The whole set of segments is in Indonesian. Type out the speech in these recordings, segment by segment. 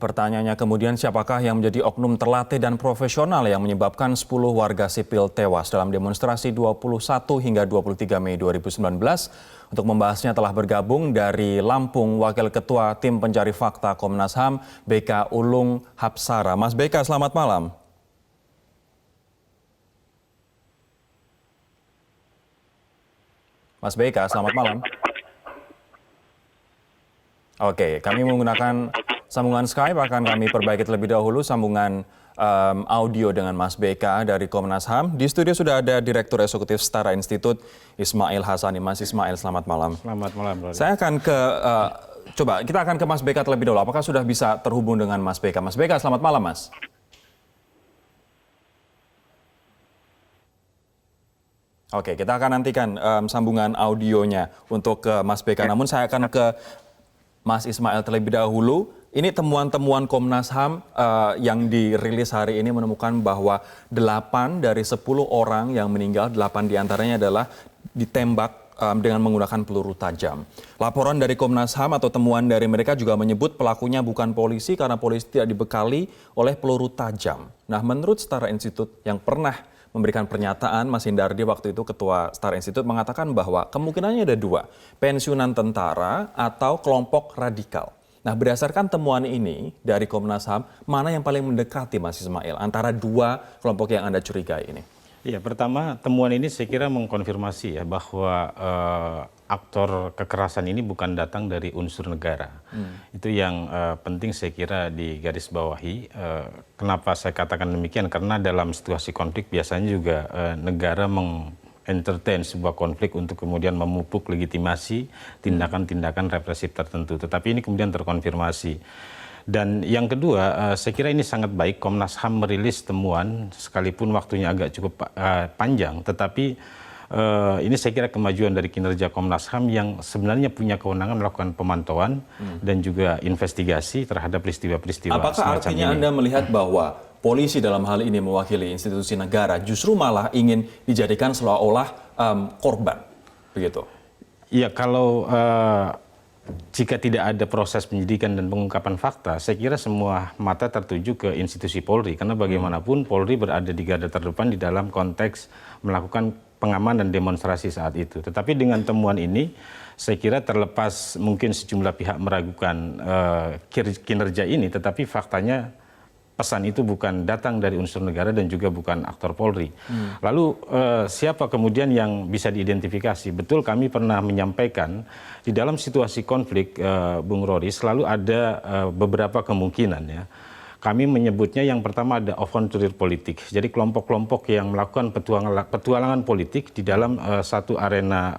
Pertanyaannya kemudian siapakah yang menjadi oknum terlatih dan profesional yang menyebabkan 10 warga sipil tewas dalam demonstrasi 21 hingga 23 Mei 2019? Untuk membahasnya telah bergabung dari Lampung Wakil Ketua Tim Pencari Fakta Komnas HAM BK Ulung Hapsara. Mas BK, selamat malam. Mas BK, selamat malam. Oke, kami menggunakan sambungan Skype, akan kami perbaiki terlebih dahulu sambungan audio dengan Mas BK dari Komnas HAM. Di studio sudah ada Direktur Eksekutif Setara Institut, Ismail Hassani. Mas Ismail, selamat malam. Selamat malam, Bro. Saya akan kita akan ke Mas BK terlebih dahulu. Apakah sudah bisa terhubung dengan Mas BK? Mas BK, selamat malam, Mas. Oke, kita akan nantikan sambungan audionya untuk ke Mas BK. Namun saya akan ke Mas Ismail terlebih dahulu. Ini temuan-temuan Komnas HAM yang dirilis hari ini menemukan bahwa 8 dari 10 orang yang meninggal, 8 diantaranya adalah ditembak dengan menggunakan peluru tajam. Laporan dari Komnas HAM atau temuan dari mereka juga menyebut pelakunya bukan polisi karena polisi tidak dibekali oleh peluru tajam. Nah, menurut Setara Institut yang pernah memberikan pernyataan, Mas Hindardi waktu itu Ketua Setara Institut mengatakan bahwa kemungkinannya ada 2, pensiunan tentara atau kelompok radikal. Nah, berdasarkan temuan ini dari Komnas HAM, mana yang paling mendekati Mas Ismail antara 2 kelompok yang Anda curigai ini? Ya, pertama temuan ini saya kira mengkonfirmasi ya bahwa aktor kekerasan ini bukan datang dari unsur negara. Itu yang penting saya kira digarisbawahi. Kenapa saya katakan demikian? Karena dalam situasi konflik biasanya juga negara entertain sebuah konflik untuk kemudian memupuk legitimasi tindakan-tindakan represif tertentu. Tetapi ini kemudian terkonfirmasi. Dan yang kedua, saya kira ini sangat baik Komnas HAM merilis temuan, sekalipun waktunya agak cukup panjang, tetapi ini saya kira kemajuan dari kinerja Komnas HAM yang sebenarnya punya kewenangan melakukan pemantauan dan juga investigasi terhadap peristiwa-peristiwa semacam ini. Apakah artinya Anda melihat bahwa polisi dalam hal ini mewakili institusi negara justru malah ingin dijadikan seolah-olah korban, begitu? Iya, kalau jika tidak ada proses penyidikan dan pengungkapan fakta, saya kira semua mata tertuju ke institusi Polri. Karena bagaimanapun Polri berada di garda terdepan di dalam konteks melakukan pengamanan demonstrasi saat itu. Tetapi dengan temuan ini, saya kira terlepas mungkin sejumlah pihak meragukan kinerja ini, tetapi faktanya pesan itu bukan datang dari unsur negara dan juga bukan aktor Polri. Lalu siapa kemudian yang bisa diidentifikasi? Betul, kami pernah menyampaikan di dalam situasi konflik, Bung Rory, selalu ada beberapa kemungkinan ya. Kami menyebutnya yang pertama ada avanturir politik. Jadi kelompok-kelompok yang melakukan petualangan politik di dalam satu arena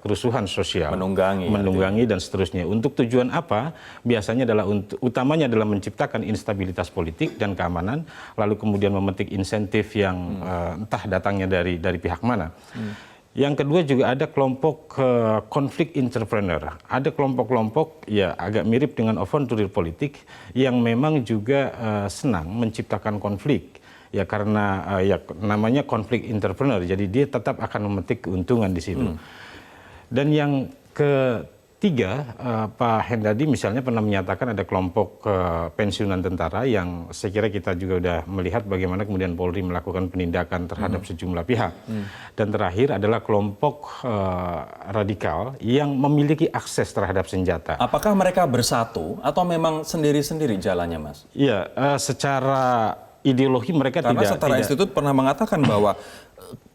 kerusuhan sosial. Menunggangi dan seterusnya. Untuk tujuan apa? Biasanya adalah utamanya adalah menciptakan instabilitas politik dan keamanan, lalu kemudian memetik insentif yang entah datangnya dari pihak mana. Yang kedua juga ada kelompok konflik entrepreneur. Ada kelompok-kelompok ya agak mirip dengan avanturir politik yang memang juga senang menciptakan konflik. Ya karena ya namanya konflik entrepreneur. Jadi dia tetap akan memetik keuntungan di situ. Dan yang ketiga, Pak Hendardi misalnya pernah menyatakan ada kelompok pensiunan tentara yang saya kira kita juga sudah melihat bagaimana kemudian Polri melakukan penindakan terhadap sejumlah pihak. Dan terakhir adalah kelompok radikal yang memiliki akses terhadap senjata. Apakah mereka bersatu atau memang sendiri-sendiri jalannya, Mas? Iya, secara ideologi mereka Karena tidak. Setara Institut pernah mengatakan bahwa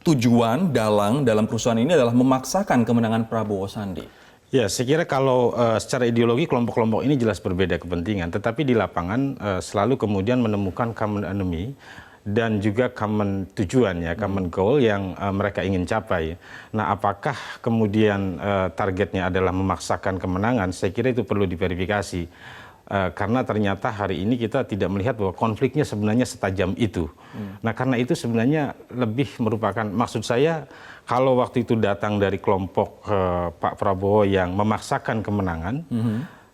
tujuan dalam kerusuhan ini adalah memaksakan kemenangan Prabowo Sandi. Ya, saya kira kalau secara ideologi kelompok-kelompok ini jelas berbeda kepentingan, tetapi di lapangan selalu kemudian menemukan common enemy dan juga common tujuan ya, common goal yang mereka ingin capai. Nah, apakah kemudian targetnya adalah memaksakan kemenangan? Saya kira itu perlu diverifikasi. Karena ternyata hari ini kita tidak melihat bahwa konfliknya sebenarnya setajam itu. Nah, karena itu sebenarnya lebih merupakan, maksud saya kalau waktu itu datang dari kelompok Pak Prabowo yang memaksakan kemenangan,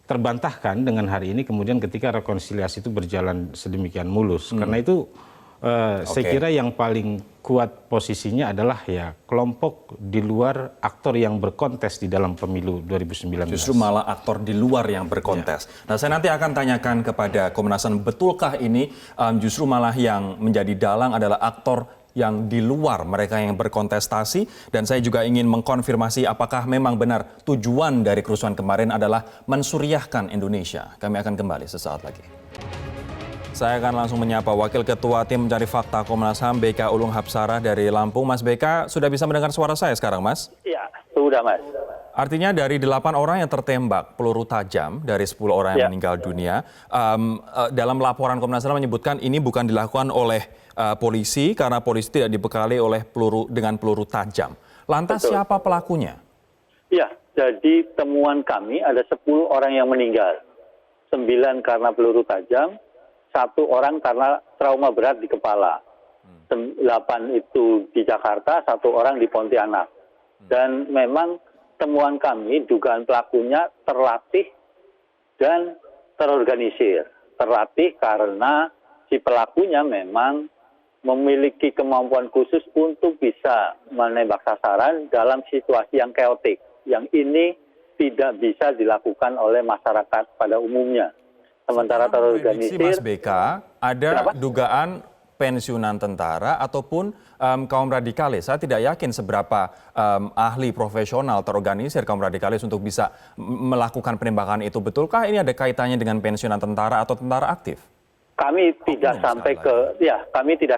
terbantahkan dengan hari ini kemudian ketika rekonsiliasi itu berjalan sedemikian mulus. Karena itu Saya kira yang paling kuat posisinya adalah ya kelompok di luar aktor yang berkontes di dalam pemilu 2019. Justru malah aktor di luar yang berkontes. Nah, saya nanti akan tanyakan kepada Komnas HAM, betulkah ini justru malah yang menjadi dalang adalah aktor yang di luar mereka yang berkontestasi, dan saya juga ingin mengkonfirmasi apakah memang benar tujuan dari kerusuhan kemarin adalah mensuriahkan Indonesia. Kami akan kembali sesaat lagi. Saya akan langsung menyapa Wakil Ketua Tim Mencari Fakta Komnas HAM BK Ulung Hapsarah dari Lampung. Mas BK, sudah bisa mendengar suara saya sekarang, Mas? Iya, sudah, Mas. Artinya dari 8 orang yang tertembak peluru tajam dari 10 orang yang meninggal dunia, dalam laporan Komnas HAM menyebutkan ini bukan dilakukan oleh polisi karena polisi tidak dibekali oleh dengan peluru tajam. Lantas siapa pelakunya? Iya, jadi temuan kami ada 10 orang yang meninggal. 9 karena peluru tajam, 1 orang karena trauma berat di kepala. 8 itu di Jakarta, 1 orang di Pontianak. Dan memang temuan kami, dugaan pelakunya terlatih dan terorganisir. Terlatih karena si pelakunya memang memiliki kemampuan khusus untuk bisa menembak sasaran dalam situasi yang keotik. Yang ini tidak bisa dilakukan oleh masyarakat pada umumnya. Sementara terorganisir. Mas BK, ada dugaan pensiunan tentara ataupun kaum radikalis. Saya tidak yakin seberapa ahli profesional terorganisir kaum radikalis untuk bisa melakukan penembakan itu. Betulkah ini ada kaitannya dengan pensiunan tentara atau tentara aktif? Kami tidak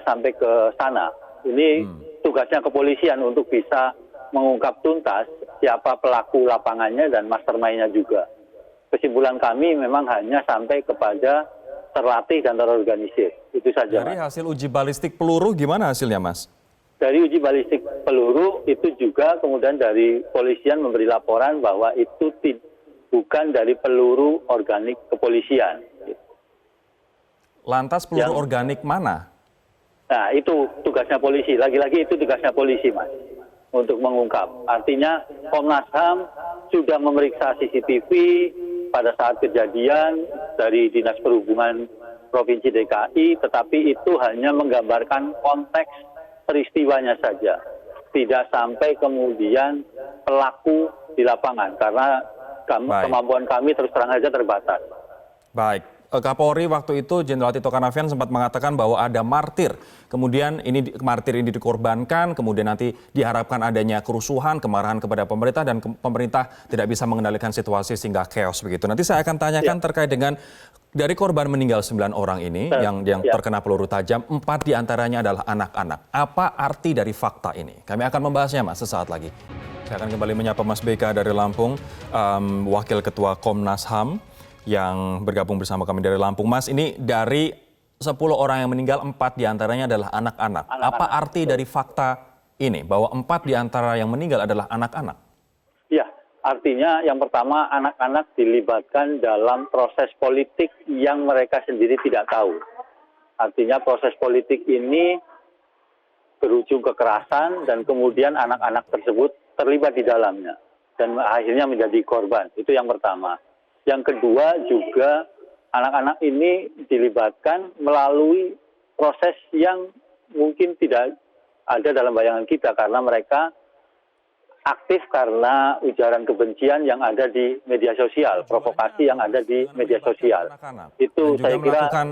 sampai ke sana. Ini tugasnya kepolisian untuk bisa mengungkap tuntas siapa pelaku lapangannya dan mastermind-nya juga. Kesimpulan kami memang hanya sampai kepada terlatih dan terorganisir. Itu saja. Dari hasil uji balistik peluru gimana hasilnya, Mas? Dari uji balistik peluru itu juga kemudian dari polisian memberi laporan bahwa itu bukan dari peluru organik kepolisian. Lantas peluru organik mana? Nah, itu tugasnya polisi. Lagi-lagi itu tugasnya polisi, Mas, untuk mengungkap. Artinya Komnas HAM sudah memeriksa CCTV pada saat kejadian dari Dinas Perhubungan Provinsi DKI, tetapi itu hanya menggambarkan konteks peristiwanya saja. Tidak sampai kemudian pelaku di lapangan, karena kemampuan kami terus terang saja terbatas. Baik. Kapolri waktu itu Jenderal Tito Karnavian sempat mengatakan bahwa ada martir. Kemudian martir ini dikorbankan, kemudian nanti diharapkan adanya kerusuhan, kemarahan kepada pemerintah, dan pemerintah tidak bisa mengendalikan situasi sehingga chaos begitu. Nanti saya akan tanyakan terkait dengan dari korban meninggal 9 orang ini yang terkena peluru tajam, 4 diantaranya adalah anak-anak. Apa arti dari fakta ini? Kami akan membahasnya, Mas, sesaat lagi. Saya akan kembali menyapa Mas BK dari Lampung, Wakil Ketua Komnas HAM yang bergabung bersama kami dari Lampung. Mas, ini dari 10 orang yang meninggal, 4 diantaranya adalah anak-anak. Apa arti dari fakta ini, bahwa 4 diantara yang meninggal adalah anak-anak? Ya, artinya yang pertama anak-anak dilibatkan dalam proses politik yang mereka sendiri tidak tahu. Artinya proses politik ini berujung kekerasan dan kemudian anak-anak tersebut terlibat di dalamnya dan akhirnya menjadi korban. Itu yang pertama. Yang kedua juga anak-anak ini dilibatkan melalui proses yang mungkin tidak ada dalam bayangan kita karena mereka aktif karena ujaran kebencian yang ada di media sosial, provokasi yang ada di media sosial. Itu saya kira melakukan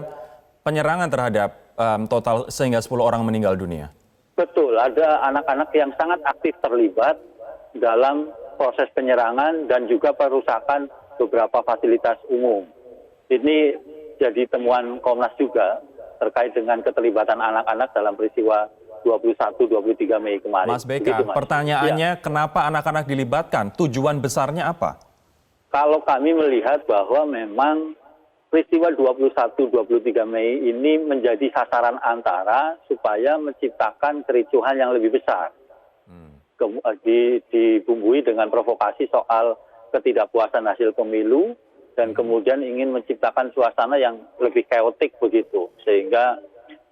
penyerangan terhadap total sehingga 10 orang meninggal dunia. Betul, ada anak-anak yang sangat aktif terlibat dalam proses penyerangan dan juga perusakan beberapa fasilitas umum. Ini jadi temuan Komnas juga terkait dengan keterlibatan anak-anak dalam peristiwa 21-23 Mei kemarin. Mas BK, pertanyaannya kenapa anak-anak dilibatkan? Tujuan besarnya apa? Kalau kami melihat bahwa memang peristiwa 21-23 Mei ini menjadi sasaran antara supaya menciptakan kericuhan yang lebih besar. Dibumbui dengan provokasi soal ketidakpuasan hasil pemilu dan kemudian ingin menciptakan suasana yang lebih keotik begitu, sehingga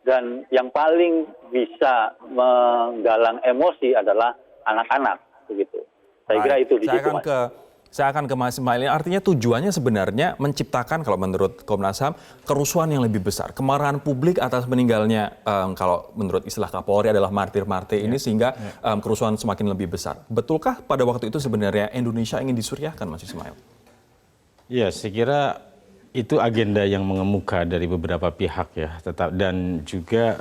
dan yang paling bisa menggalang emosi adalah anak-anak begitu. Saya kira itu di situ, Saya akan Mas. ke Saya akan ke Mas Ismail. Artinya tujuannya sebenarnya menciptakan, kalau menurut Komnas HAM, kerusuhan yang lebih besar. Kemarahan publik atas meninggalnya, kalau menurut istilah Kapolri adalah martir-martir ini, sehingga kerusuhan semakin lebih besar. Betulkah pada waktu itu sebenarnya Indonesia ingin disuriahkan, Mas Ismail? Ya, saya kira itu agenda yang mengemuka dari beberapa pihak ya, dan juga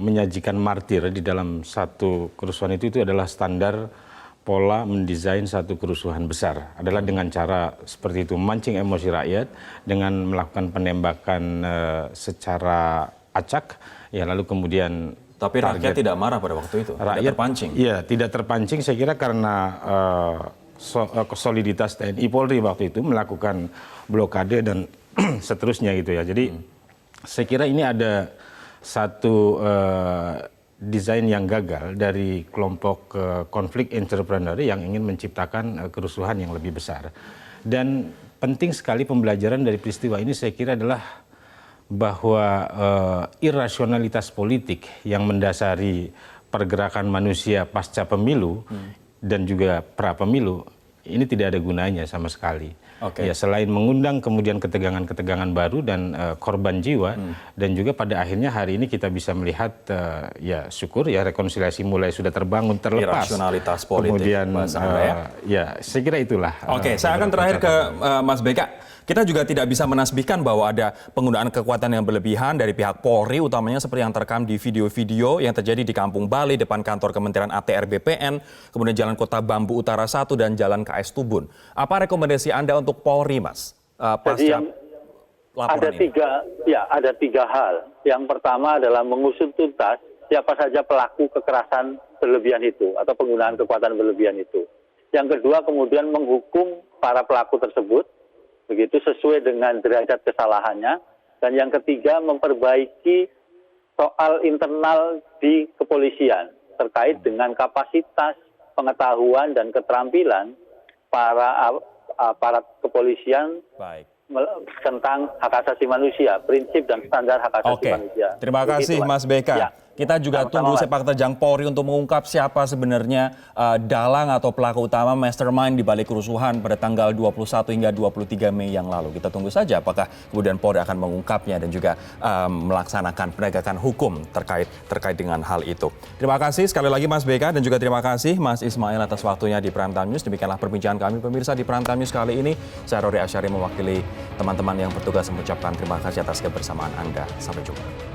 menyajikan martir di dalam satu kerusuhan itu adalah standar pola mendesain satu kerusuhan besar adalah dengan cara seperti itu, memancing emosi rakyat dengan melakukan penembakan secara acak, ya lalu kemudian. Tapi rakyat tidak marah pada waktu itu, Rakyat tidak terpancing. Iya, tidak terpancing. Saya kira karena soliditas TNI Polri waktu itu melakukan blokade dan seterusnya gitu ya. Jadi saya kira ini ada satu desain yang gagal dari kelompok konflik entrepreneur yang ingin menciptakan kerusuhan yang lebih besar. Dan penting sekali pembelajaran dari peristiwa ini saya kira adalah bahwa irasionalitas politik yang mendasari pergerakan manusia pasca pemilu dan juga pra pemilu ini tidak ada gunanya sama sekali. Ya, selain mengundang kemudian ketegangan-ketegangan baru dan korban jiwa, dan juga pada akhirnya hari ini kita bisa melihat ya syukur ya rekonsiliasi mulai sudah terbangun, terlepas. Irasionalitas politik. Kemudian ya saya kira itulah. Oke, saya akan terakhir ke Mas Beka. Kita juga tidak bisa menasbihkan bahwa ada penggunaan kekuatan yang berlebihan dari pihak Polri, utamanya seperti yang terekam di video-video yang terjadi di Kampung Bali, depan kantor Kementerian ATR BPN, kemudian Jalan Kota Bambu Utara 1 dan Jalan KS Tubun. Apa rekomendasi Anda untuk Polri, Mas? Jadi ada tiga hal. Yang pertama adalah mengusut tuntas siapa saja pelaku kekerasan berlebihan itu atau penggunaan kekuatan berlebihan itu. Yang kedua kemudian menghukum para pelaku tersebut, begitu sesuai dengan derajat kesalahannya. Dan yang ketiga memperbaiki soal internal di kepolisian terkait dengan kapasitas, pengetahuan dan keterampilan para aparat kepolisian tentang hak asasi manusia, prinsip dan standar hak asasi manusia. Terima kasih Mas Beka. Ya. Kita juga tunggu sepak terjang Polri untuk mengungkap siapa sebenarnya dalang atau pelaku utama mastermind di balik kerusuhan pada tanggal 21 hingga 23 Mei yang lalu. Kita tunggu saja apakah kemudian Polri akan mengungkapnya dan juga melaksanakan penegakan hukum terkait dengan hal itu. Terima kasih sekali lagi Mas Beka dan juga terima kasih Mas Ismail atas waktunya di Prime Time News. Demikianlah perbincangan kami pemirsa di Prime Time News kali ini. Saya Rory Asyari mewakili teman-teman yang bertugas mengucapkan terima kasih atas kebersamaan Anda. Sampai jumpa.